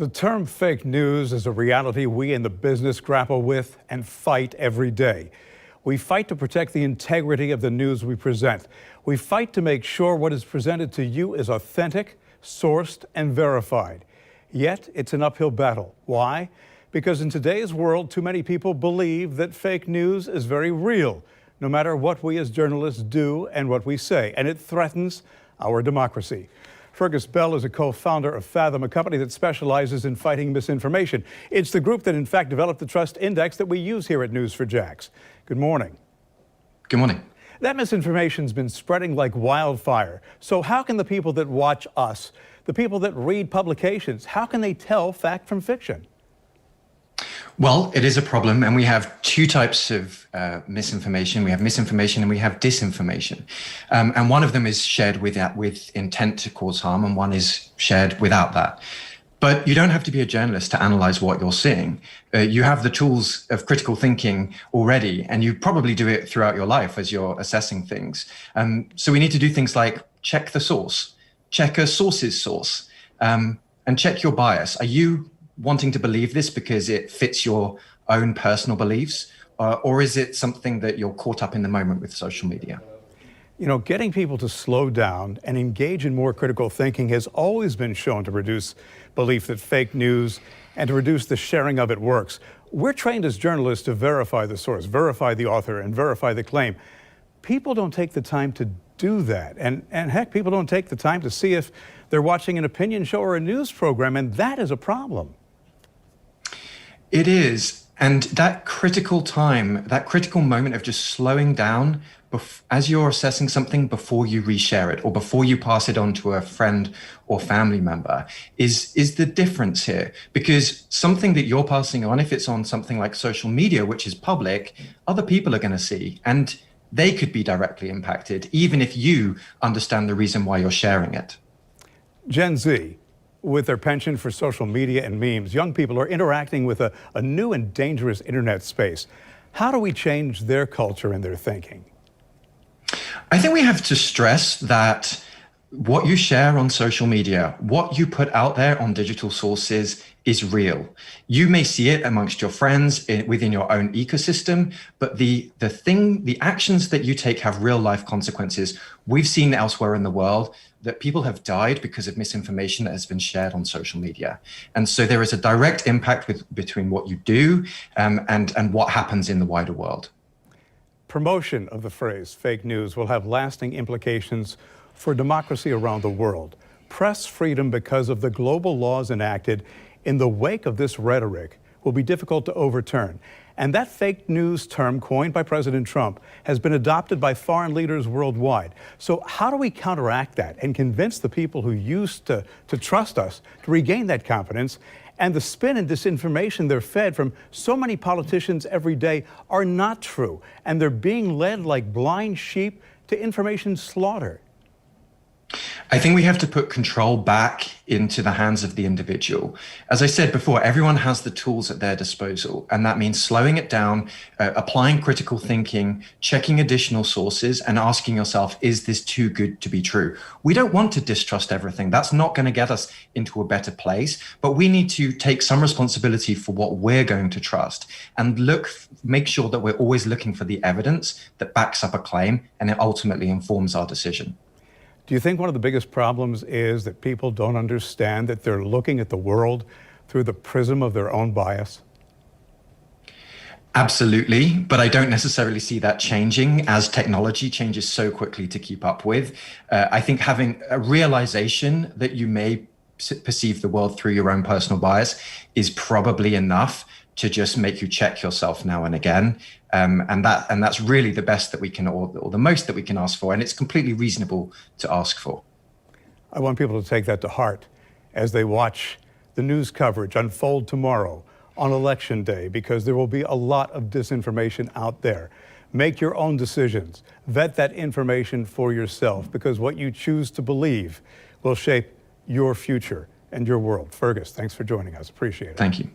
The term fake news is a reality we in the business grapple with and fight every day. We fight to protect the integrity of the news we present. We fight to make sure what is presented to you is authentic, sourced, and verified. Yet, it's an uphill battle. Why? Because in today's world, too many people believe that fake news is very real, no matter what we as journalists do and what we say, and it threatens our democracy. Fergus Bell is a co-founder of Fathm, a company that specializes in fighting misinformation. It's the group that, in fact, developed the trust index that we use here at News4JAX. Good morning. Good morning. That misinformation's been spreading like wildfire. So how can the people that watch us, the people that read publications, how can they tell fact from fiction? Well, it is a problem, and we have two types of misinformation. We have misinformation and we have disinformation. And one of them is shared with intent to cause harm, and one is shared without that. But you don't have to be a journalist to analyze what you're seeing. You have the tools of critical thinking already, and you probably do it throughout your life as you're assessing things. So we need to do things like check the source, check a source's source, and check your bias. Are you wanting to believe this because it fits your own personal beliefs, or is it something that you're caught up in the moment with social media? You know, getting people to slow down and engage in more critical thinking has always been shown to reduce belief that fake news and to reduce the sharing of it works. We're trained as journalists to verify the source, verify the author, and verify the claim. People don't take the time to do that. And heck, people don't take the time to see if they're watching an opinion show or a news program, and that is a problem. It is. And that critical time, that critical moment of just slowing down as you're assessing something before you reshare it or before you pass it on to a friend or family member is the difference here. Because something that you're passing on, if it's on something like social media, which is public, other people are going to see, and they could be directly impacted, even if you understand the reason why you're sharing it. Gen Z, with their penchant for social media and memes, young people are interacting with a new and dangerous internet space. How do we change their culture and their thinking? I think we have to stress that what you share on social media, what you put out there on digital sources is real. You may see it amongst your friends within your own ecosystem, but the actions that you take have real life consequences. We've seen elsewhere in the world that people have died because of misinformation that has been shared on social media. And so there is a direct impact between what you do and what happens in the wider world. Promotion of the phrase fake news will have lasting implications for democracy around the world. Press freedom, because of the global laws enacted in the wake of this rhetoric, will be difficult to overturn. And that fake news term, coined by President Trump, has been adopted by foreign leaders worldwide. So how do we counteract that and convince the people who used to trust us to regain that confidence? And the spin and disinformation they're fed from so many politicians every day are not true, and they're being led like blind sheep to information slaughter. I think we have to put control back into the hands of the individual. As I said before, everyone has the tools at their disposal, and that means slowing it down, applying critical thinking, checking additional sources, and asking yourself, is this too good to be true? We don't want to distrust everything. That's not going to get us into a better place, but we need to take some responsibility for what we're going to trust and make sure that we're always looking for the evidence that backs up a claim, and it ultimately informs our decision. Do you think one of the biggest problems is that people don't understand that they're looking at the world through the prism of their own bias? Absolutely, but I don't necessarily see that changing as technology changes so quickly to keep up with. I think having a realization that you may perceive the world through your own personal bias is probably enough to just make you check yourself now and again. And that's really the best that we can, or the most that we can ask for. And it's completely reasonable to ask for. I want people to take that to heart as they watch the news coverage unfold tomorrow on Election Day, because there will be a lot of disinformation out there. Make your own decisions. Vet that information for yourself, because what you choose to believe will shape your future and your world. Fergus, thanks for joining us. Appreciate it. Thank you.